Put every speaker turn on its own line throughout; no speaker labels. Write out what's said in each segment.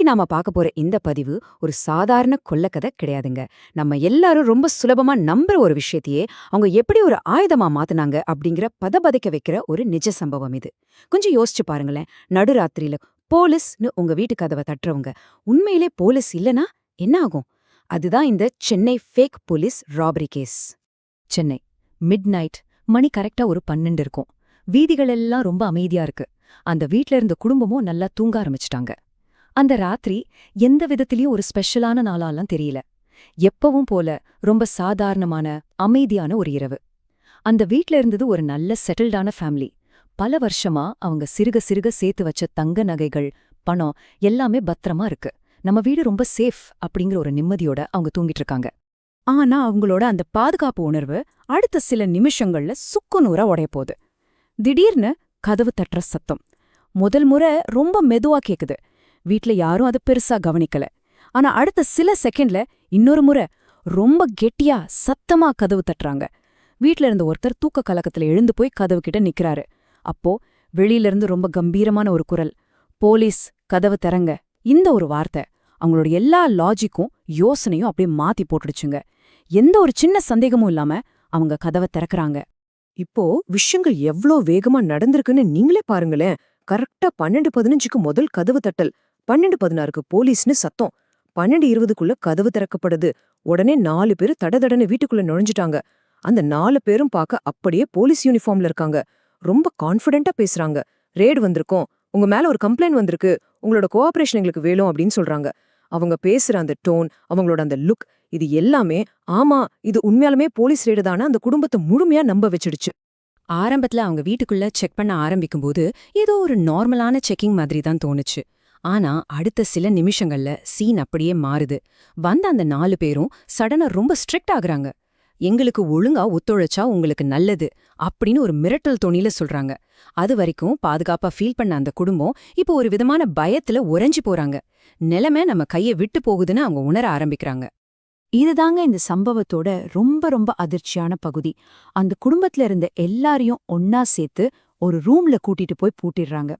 நாம பார்க்க போற இந்த பதிவு ஒரு சாதாரண கொள்ளக்கதை கிடையாதுங்க. நம்ம எல்லாரும் ரொம்ப சுலபமா நம்புற ஒரு விஷயத்தையே அவங்க எப்படி ஒரு ஆயுதமா மாத்துனாங்க அப்படிங்கிற பதபதைக்க வைக்கிற ஒரு நிஜ சம்பவம் இது. கொஞ்சம் யோசிச்சு பாருங்களேன். நடுராத்திரியில போலீஸ்னு உங்க வீட்டு கதவை தட்டுறவங்க உண்மையிலே போலீஸ் இல்லனா என்ன ஆகும்? அதுதான் இந்த Chennai fake police robbery case.
Chennai midnight, மணி கரெக்டா ஒரு 12 இருக்கும். வீதிகள் எல்லாம் ரொம்ப அமைதியா இருக்கு. அந்த வீட்ல இருந்த குடும்பமும் நல்லா தூங்க ஆரம்பிச்சிட்டாங்க. அந்த ராத்திரி எந்த விதத்திலயும் ஒரு ஸ்பெஷலான நாளாலாம் தெரியல. எப்பவும் போல ரொம்ப சாதாரணமான அமைதியான ஒரு இரவு. அந்த வீட்ல இருந்தது ஒரு நல்ல செட்டில்டான ஃபேமிலி. பல வருஷமா அவங்க சிறுக சிறுக சேர்த்து வச்ச தங்க நகைகள், பணம் எல்லாமே பத்திரமா இருக்கு. நம்ம வீடு ரொம்ப சேஃப் அப்படிங்கிற ஒரு நிம்மதியோட அவங்க தூங்கிட்டு இருக்காங்க.
ஆனா அவங்களோட அந்த பாதுகாப்பு உணர்வு அடுத்த சில நிமிஷங்கள்ல சுக்குநூறா உடைய போகுது. திடீர்னு கதவு தட்டுற சத்தம் முதல் முறை ரொம்ப மெதுவா கேக்குது. வீட்ல யாரும் அது பெருசா கவனிக்கல. ஆனா அடுத்த சில செகண்ட்ல இன்னொரு முறை ரொம்ப கெட்டியா சத்தமா கதவு தட்டுறாங்க. வீட்ல இருந்த ஒருத்தர் தூக்க கலக்கத்துல எழுந்து போய் கதவு கிட்ட நிக்கிறாரு. அப்போ வெளியில இருந்து ரொம்ப கம்பீரமான ஒரு குரல், போலீஸ், கதவு திறங்க. இந்த ஒரு வார்த்தை அவங்களோட எல்லா லாஜிக்கும் யோசனையும் அப்படியே மாத்தி போட்டுடுச்சுங்க. எந்த ஒரு சின்ன சந்தேகமும் இல்லாம அவங்க கதவை திறக்கறாங்க.
இப்போ விஷயங்கள் எவ்ளோ வேகமா நடந்திருக்குன்னு நீங்களே பாருங்களேன். கரெக்டா 12:15க்கு முதல் கதவு தட்டல், 12:16க்கு போலீஸ்னு சத்தம், 12:20க்குள்ள கதவு திறக்கப்படுது. உடனே 4 பேரு தடதடன்னு வீட்டுக்குள்ள நுழைஞ்சிட்டாங்க. அந்த 4 பேரும் பார்க்க அப்படியே போலீஸ் யூனிஃபார்ம்ல இருக்காங்க. ரொம்ப கான்ஃபிடென்ட்டா பேசுறாங்க. ரேடு வந்திருக்கோம், உங்க மேல ஒரு கம்ப்ளைண்ட் வந்திருக்கு, உங்களோட கோஆபரேஷன் எங்களுக்கு வேணும் அப்படின்னு சொல்றாங்க. அவங்க பேசுற அந்த டோன், அவங்களோட அந்த லுக், இது எல்லாமே ஆமா இது உண்மையாலுமே போலீஸ் ரேடு தானே அந்த குடும்பத்தை முழுமையா நம்ப வச்சிடுச்சு.
ஆரம்பத்துல அவங்க வீட்டுக்குள்ள செக் பண்ண ஆரம்பிக்கும்போது ஏதோ ஒரு நார்மலான செக்கிங் மாதிரி தான் தோணுச்சு. ஆனா அடுத்த சில நிமிஷங்கள்ல சீன் அப்படியே மாறுது. வந்த அந்த 4 பேரும் சடனா ரொம்ப ஸ்ட்ரிக்ட் ஆகுறாங்க. எங்களுக்கு ஒழுங்கா ஒத்துழைச்சா உங்களுக்கு நல்லது அப்படின்னு ஒரு மிரட்டல் தொனியில சொல்றாங்க. அது வரைக்கும் பாதுகாப்பா ஃபீல் பண்ண அந்த குடும்பம் இப்போ ஒரு விதமான பயத்துல உறைஞ்சு போறாங்க. நிலைமை நம்ம கையை விட்டு போகுதுன்னு அவங்க உணர ஆரம்பிக்கிறாங்க. இதுதாங்க இந்த சம்பவத்தோட ரொம்ப ரொம்ப அதிர்ச்சியான பகுதி. அந்த குடும்பத்துல இருந்த எல்லாரையும் ஒன்னா சேர்த்து ஒரு ரூம்ல கூட்டிட்டு போய் பூட்டிடுறாங்க.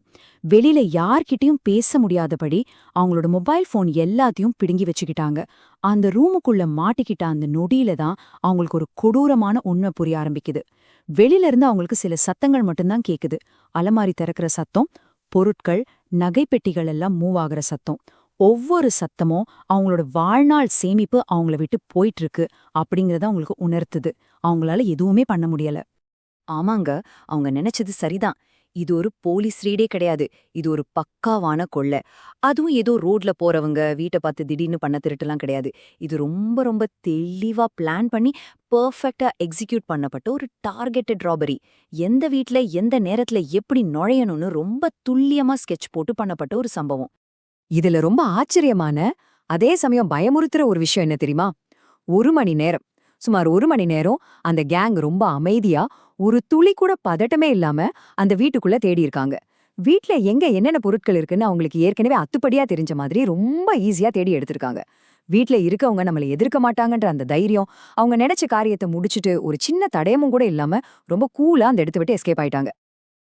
வெளியில யார்கிட்டயும் பேச முடியாதபடி அவங்களோட மொபைல் போன் எல்லாத்தையும் பிடுங்கி வச்சுக்கிட்டாங்க. அந்த ரூமுக்குள்ள மாட்டிக்கிட்ட அந்த நொடியில தான் அவங்களுக்கு ஒரு கொடூரமான உண்மை புரிய ஆரம்பிக்குது. வெளியில இருந்து அவங்களுக்கு சில சத்தங்கள் மட்டும்தான் கேக்குது. அலமாரி திறக்கிற சத்தம், பொருட்கள், நகைப்பெட்டிகள் எல்லாம் மூவ் ஆகுற சத்தம். ஒவ்வொரு சத்தமும் அவங்களோட வாழ்நாள் சேமிப்பு அவங்கள விட்டு போயிட்டு இருக்கு அப்படிங்கறத அவங்களுக்கு உணர்த்துது. அவங்களால எதுவுமே பண்ண முடியல.
ஆமாங்க, அவங்க நினைச்சது சரிதான். இது ஒரு போலீஸ் ரீடே கிடையாது. இது ஒரு பக்காவான கொள்ளை. அதுவும் ஏதோ ரோட்ல போறவங்க வீட்டை பார்த்து திடீர்னு பண்ண திருட்டுலாம் கிடையாது. இது ரொம்ப ரொம்ப தெளிவா பிளான் பண்ணி பெர்ஃபெக்ட்டா எக்ஸிக்யூட் பண்ணப்பட்ட ஒரு டார்கெட்டட் ராபரி. எந்த வீட்ல எந்த நேரத்துல எப்படி நுழையணும்னு ரொம்ப துல்லியமா ஸ்கெட்ச் போட்டு பண்ணப்பட்ட ஒரு சம்பவம். இதுல ரொம்ப ஆச்சரியமான, அதே சமயம் பயமுறுத்துற ஒரு விஷயம் என்ன தெரியுமா? 1 மணி நேரம், சுமார் 1 மணி நேரம் அந்த கேங் ரொம்ப அமைதியா, ஒரு துளி கூட பதட்டமே இல்லாம அந்த வீட்டுக்குள்ள தேடி இருக்காங்க. வீட்ல எங்க என்னென்ன பொருட்கள் இருக்குன்னு அவங்களுக்கு ஏற்கனவே அத்துப்படியா தெரிஞ்ச மாதிரி ரொம்ப ஈஸியா தேடி எடுத்திருக்காங்க. வீட்ல இருக்கவங்க நம்மள எதிர்க்க மாட்டாங்கன்ற அந்த தைரியம், அவங்க நினைச்ச காரியத்தை முடிச்சிட்டு ஒரு சின்ன தடயமும் கூட இல்லாம ரொம்ப கூலா அந்த இடத்த விட்டு எஸ்கேப் ஆயிட்டாங்க.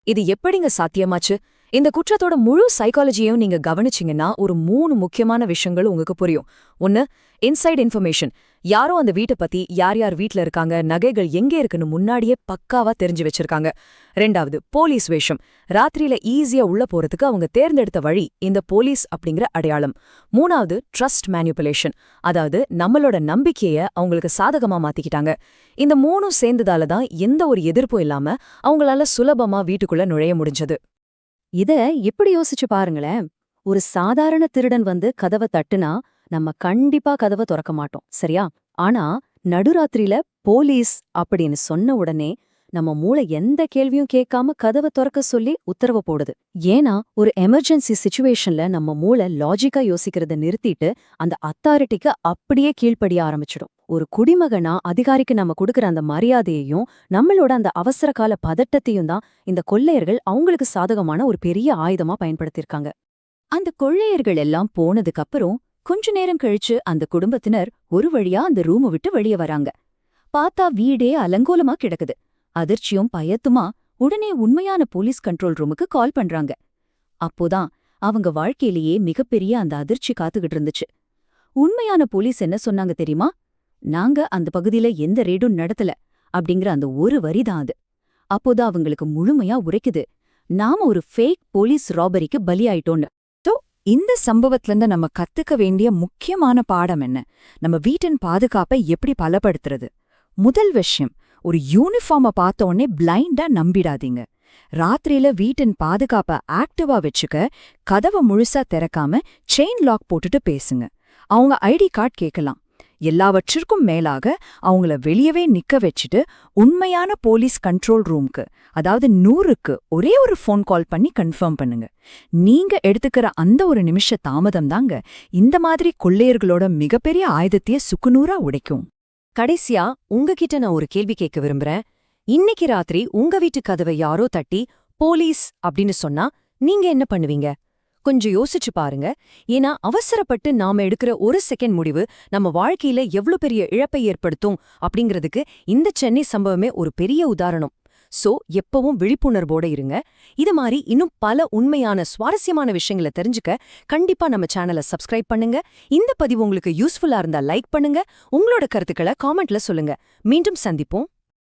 இது எப்படிங்க சாத்தியமாச்சு? இந்த குற்றத்தோட முழு சைக்காலஜியையும் நீங்க கவனிச்சீங்கன்னா ஒரு 3 முக்கியமான விஷயங்கள் உங்களுக்கு புரியும். 1, இன்சைட் இன்ஃபர்மேஷன். யாரோ அந்த வீட்டை பத்தி, யார் யார் வீட்ல இருக்காங்க, நகைகள் எங்கே இருக்குன்னு முன்னாடியே பக்காவா தெரிஞ்சு வச்சிருக்காங்க. 2வது, போலீஸ் வேஷம். ராத்திரியில ஈஸியா உள்ள போறதுக்கு அவங்க தேர்ந்தெடுத்த வழி இந்த போலீஸ் அப்படிங்கிற அடையாளம். 3வது, ட்ரஸ்ட் மேனிபுலேஷன். அதாவது நம்மளோட நம்பிக்கைய அவங்களுக்கு சாதகமா மாத்திக்கிட்டாங்க. இந்த 3ம் சேர்ந்ததால தான் எந்த ஒரு எதிர்ப்பும் இல்லாம அவங்களால சுலபமா வீட்டுக்குள்ள நுழைய முடிஞ்சது.
இத எப்படி யோசிச்சு பாருங்களேன். ஒரு சாதாரண திருடன் வந்து கதவை தட்டுனா நம்ம கண்டிப்பா கதவை திறக்க மாட்டோம், சரியா? ஆனா நடுராத்திரியில போலீஸ் அப்படின்னு சொன்ன உடனே நம்ம மூளை எந்த கேள்வியும் கேட்காம கதவை திறக்க சொல்லி உத்தரவு போடுது. ஏன்னா ஒரு எமர்ஜென்சி சிச்சுவேஷன்ல நம்ம மூளை லாஜிக்கா யோசிக்கிறத நிறுத்திட்டு அந்த அத்தாரிட்டிக்கு அப்படியே கீழ்ப்படிய ஆரம்பிச்சிடும். ஒரு குடிமகனா அதிகாரிக்கு நம்ம கொடுக்கற அந்த மரியாதையையும் நம்மளோட அந்த அவசர கால பதட்டத்தையும் தான் இந்த கொள்ளையர்கள் அவங்களுக்கு சாதகமான ஒரு பெரிய ஆயுதமா பயன்படுத்தியிருக்காங்க. அந்த கொள்ளையர்கள் எல்லாம் போனதுக்கு அப்புறம் கொஞ்ச நேரம் கழிச்சு அந்த குடும்பத்தினர் ஒரு வழியா அந்த ரூமை விட்டு வெளியே வராங்க. பார்த்தா வீடே அலங்கோலமா கிடக்குது. அதிர்ச்சியும் பயத்துமா உடனே உண்மையான போலீஸ் கண்ட்ரோல் ரூமுக்கு கால் பண்றாங்க. அப்போதான்
அவங்க வாழ்க்கையிலேயே மிகப்பெரிய அந்த அதிர்ச்சி காத்துக்கிட்டு இருந்துச்சு. உண்மையான போலீஸ் என்ன சொன்னாங்க தெரியுமா? நாங்க அந்த பகுதியில எந்த ரெய்டும் நடத்தல அப்படிங்கிற அந்த ஒரு வரிதான் அது. அப்போதான் அவங்களுக்கு முழுமையா உரைக்குது, நாம ஒரு ஃபேக் போலீஸ் ராபரிக்கு பலியாயிட்டோன்னு.
இந்த சம்பவத்திலிருந்து நம்ம கத்துக்க வேண்டிய முக்கியமான பாடம் என்ன? நம்ம வீட்டின் பாதுகாப்பை எப்படி பலப்படுத்துறது? முதல் விஷயம், ஒரு யூனிஃபார்மை பார்த்த உடனே பிளைண்டா நம்பிடாதீங்க. ராத்திரியில வீட்டின் பாதுகாப்பை ஆக்டிவா வச்சுக்க கதவை முழுசா திறக்காம செயின் லாக் போட்டுட்டு பேசுங்க. அவங்க ஐடி கார்டு கேட்கலாம். எல்லாவற்றிற்கும் மேலாக அவங்கள வெளியவே நிக்க வச்சுட்டு உண்மையான போலீஸ் கண்ட்ரோல் ரூம்க்கு, அதாவது 100க்கு ஒரே ஒரு ஃபோன் கால் பண்ணி கன்ஃபார்ம் பண்ணுங்க. நீங்க எடுத்துக்கிற அந்த ஒரு நிமிஷ தாமதம் தாங்க இந்த மாதிரி கொள்ளையர்களோட மிகப்பெரிய ஆயுதத்தையே சுக்குநூறா உடைக்கும்.
கடைசியா உங்ககிட்ட நான் ஒரு கேள்வி கேட்க விரும்புறேன். இன்னைக்கு ராத்திரி உங்க வீட்டு கதவை யாரோ தட்டி போலீஸ் அப்படின்னு சொன்னா நீங்க என்ன பண்ணுவீங்க? கொஞ்சம் யோசிச்சு பாருங்க. ஏன்னா அவசரப்பட்டு நாம எடுக்கிற ஒரு செகண்ட் முடிவு நம்ம வாழ்க்கையில எவ்ளோ பெரிய இழப்பை ஏற்படுத்தும் அப்படிங்கிறதுக்கு இந்த சென்னை சம்பவமே ஒரு பெரிய உதாரணம். சோ எப்பவும் விழிப்புணர்வோட இருங்க. இது மாதிரி இன்னும் பல உண்மையான சுவாரஸ்யமான விஷயங்களை தெரிஞ்சுக்க கண்டிப்பா நம்ம சேனலை சப்ஸ்கிரைப் பண்ணுங்க. இந்த பதிவு உங்களுக்கு யூஸ்ஃபுல்லா இருந்தா லைக் பண்ணுங்க. உங்களோட கருத்துக்களை காமெண்ட்ல சொல்லுங்க. மீண்டும் சந்திப்போம்.